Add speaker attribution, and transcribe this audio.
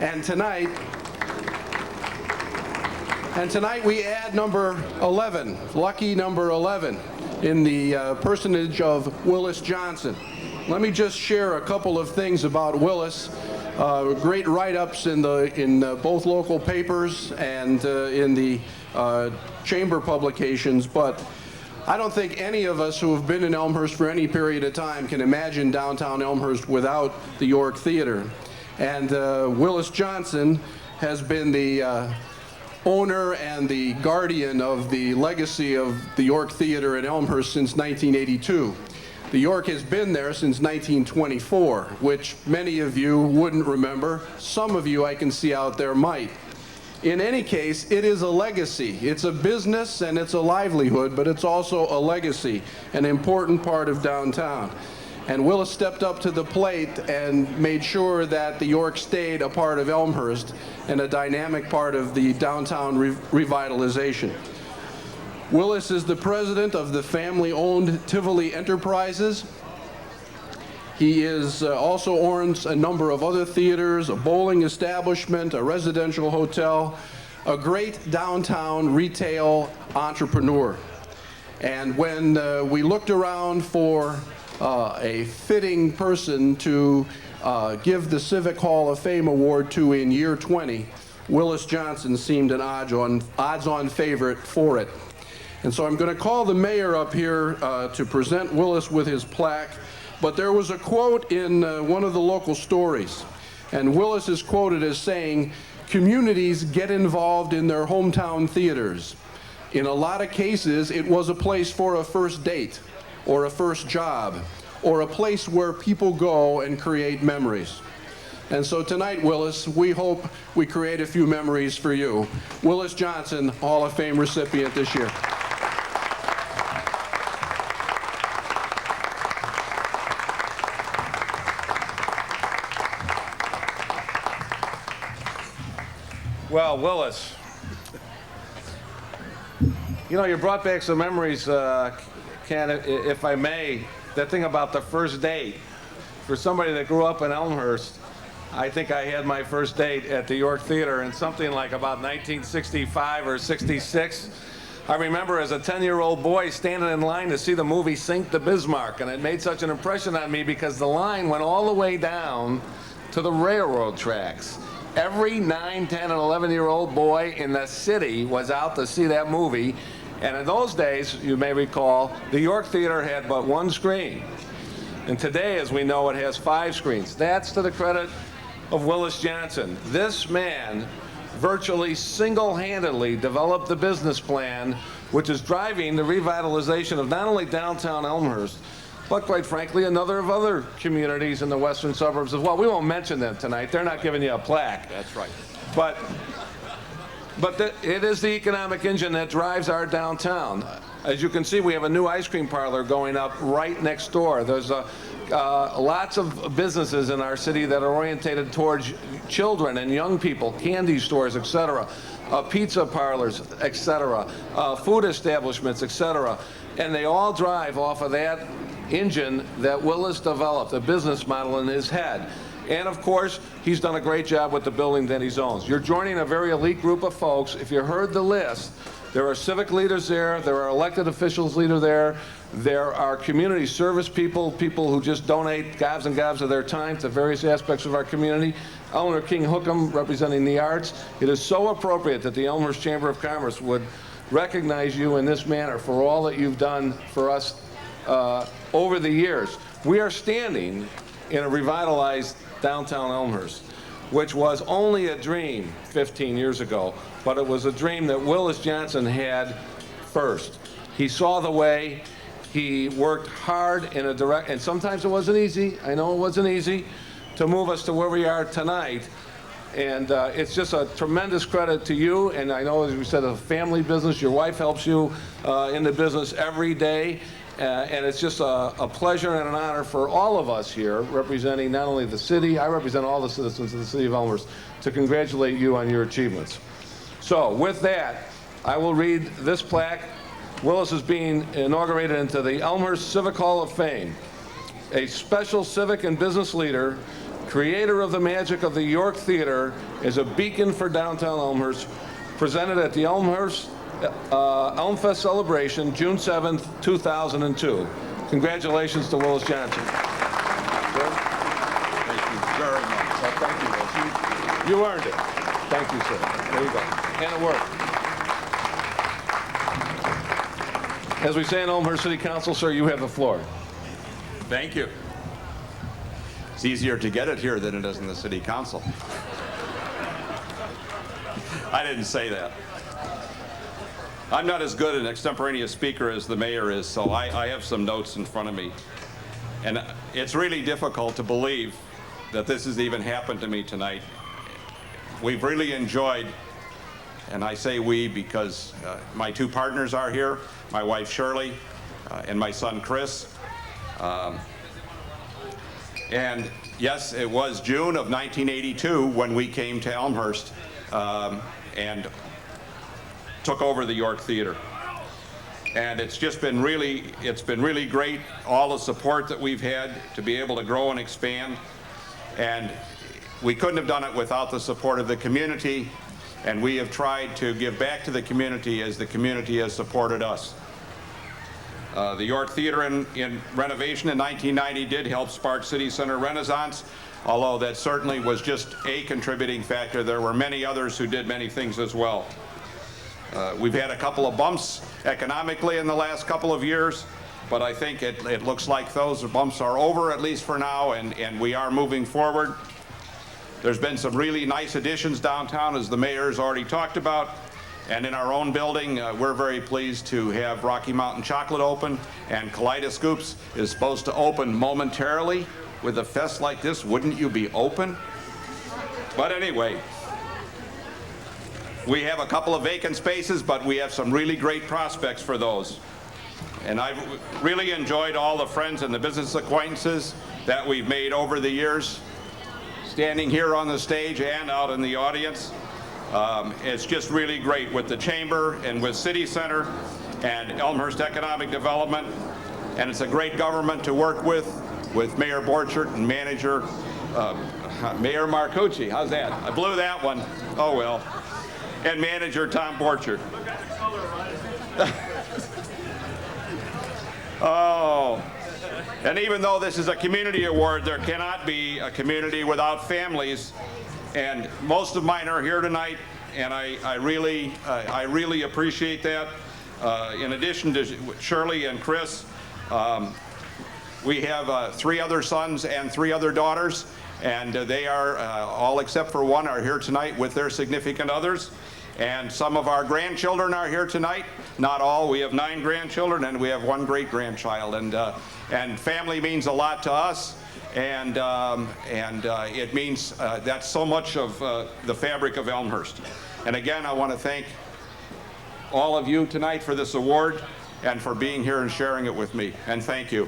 Speaker 1: And tonight we add number 11, lucky number 11, in the personage of Willis Johnson. Let me just share a couple of things about Willis. Great write-ups in both local papers and in the chamber publications, but I don't think any of us who have been in Elmhurst for any period of time can imagine downtown Elmhurst without the York Theater. And Willis Johnson has been the owner and the guardian of the legacy of the York Theater in Elmhurst since 1982. The York has been there since 1924, which many of you wouldn't remember. Some of you I can see out there might. In any case, it is a legacy. It's a business and it's a livelihood, but it's also a legacy, an important part of downtown. And Willis stepped up to the plate and made sure that the York stayed a part of Elmhurst and a dynamic part of the downtown revitalization. Willis is the president of the family-owned Tivoli Enterprises. He also owns a number of other theaters, a bowling establishment, a residential hotel, a great downtown retail entrepreneur. And when we looked around for a fitting person to give the Civic Hall of Fame award to in year 20, Willis Johnson seemed an odds-on favorite for it. And so I'm going to call the mayor up here to present Willis with his plaque. But there was a quote in one of the local stories, and Willis is quoted as saying, "Communities get involved in their hometown theaters. In a lot of cases, it was a place for a first date, or a first job, or a place where people go and create memories." And so tonight, Willis, we hope we create a few memories for you. Willis Johnson, Hall of Fame recipient this year.
Speaker 2: Well, Willis, you know, you brought back some memories, Ken, if I may. That thing about the first date. For somebody that grew up in Elmhurst, I think I had my first date at the York Theater in something like about 1965 or 66. I remember as a 10-year-old boy standing in line to see the movie Sink the Bismarck, and it made such an impression on me because the line went all the way down to the railroad tracks. Every 9, 10, and 11-year-old boy in the city was out to see that movie. And in those days, you may recall, the York Theater had but one screen. And today, as we know, it has 5 screens. That's to the credit of Willis Johnson. This man virtually single-handedly developed the business plan which is driving the revitalization of not only downtown Elmhurst, but quite frankly, a number of other communities in the western suburbs as well. We won't mention them tonight. They're not giving you a plaque.
Speaker 3: That's right.
Speaker 2: But it is the economic engine that drives our downtown. As you can see, we have a new ice cream parlor going up right next door. There's lots of businesses in our city that are orientated towards children and young people, candy stores, etc., pizza parlors, etc., food establishments, etc., and they all drive off of that engine that Willis developed, a business model in his head. And of course, he's done a great job with the building that he owns. You're joining a very elite group of folks. If you heard the list, there are civic leaders there, there are elected officials there are community service people, people who just donate gobs and gobs of their time to various aspects of our community. Eleanor King Hookham representing the arts. It is so appropriate that the Elmhurst Chamber of Commerce would recognize you in this manner for all that you've done for us over the years. We are standing in a revitalized downtown Elmhurst, which was only a dream 15 years ago, but it was a dream that Willis Johnson had first. He saw the way, he worked hard in a direct, and sometimes it wasn't easy, I know it wasn't easy, to move us to where we are tonight. And it's just a tremendous credit to you, and I know, as we said, a family business. Your wife helps you in the business every day. And it's just a pleasure and an honor for all of us here, representing not only the city, I represent all the citizens of the city of Elmhurst, to congratulate you on your achievements. So with that, I will read this plaque. Willis is being inaugurated into the Elmhurst Civic Hall of Fame. A special civic and business leader creator of the magic of the York Theater, is a beacon for downtown Elmhurst, presented at the Elmhurst Elmfest celebration, June 7th, 2002. Congratulations to Willis Johnson.
Speaker 3: Thank you very much.
Speaker 2: Well, thank you, Willis. You earned it. Thank you, sir. There you go. And it worked. As we say in Elmhurst City Council, sir, you have the floor.
Speaker 3: Thank you. It's easier to get it here than it is in the city council. I didn't say that. I'm not as good an extemporaneous speaker as the mayor is, so I have some notes in front of me. And it's really difficult to believe that this has even happened to me tonight. We've really enjoyed, and I say we because my two partners are here, my wife Shirley and my son Chris. And yes, it was June of 1982 when we came to Elmhurst and took over the York Theater. And it's been really great, all the support that we've had to be able to grow and expand. And we couldn't have done it without the support of the community, and we have tried to give back to the community as the community has supported us. The York Theater in renovation in 1990 did help spark City Center Renaissance, although that certainly was just a contributing factor. There were many others who did many things as well. We've had a couple of bumps economically in the last couple of years, but I think it looks like those bumps are over, at least for now, and we are moving forward. There's been some really nice additions downtown, as the mayor's already talked about. And in our own building, we're very pleased to have Rocky Mountain Chocolate open, and Kaleidoscopes is supposed to open momentarily. With a fest like this, wouldn't you be open? But anyway, we have a couple of vacant spaces, but we have some really great prospects for those. And I've really enjoyed all the friends and the business acquaintances that we've made over the years, standing here on the stage and out in the audience. It's just really great with the Chamber and with City Center and Elmhurst Economic Development. And it's a great government to work with Mayor Borchert and Manager Mayor Marcucci. How's that? I blew that one. Oh, well. And Manager Tom Borchert. Oh. And even though this is a community award, there cannot be a community without families. And most of mine are here tonight, and I really appreciate that. In addition to Shirley and Chris, we have 3 other sons and 3 other daughters, and they are, all except for one, are here tonight with their significant others. And some of our grandchildren are here tonight. Not all. We have 9 grandchildren, and we have 1 great-grandchild. And family means a lot to us. And it means that's so much of the fabric of Elmhurst. And again, I want to thank all of you tonight for this award and for being here and sharing it with me. And thank you.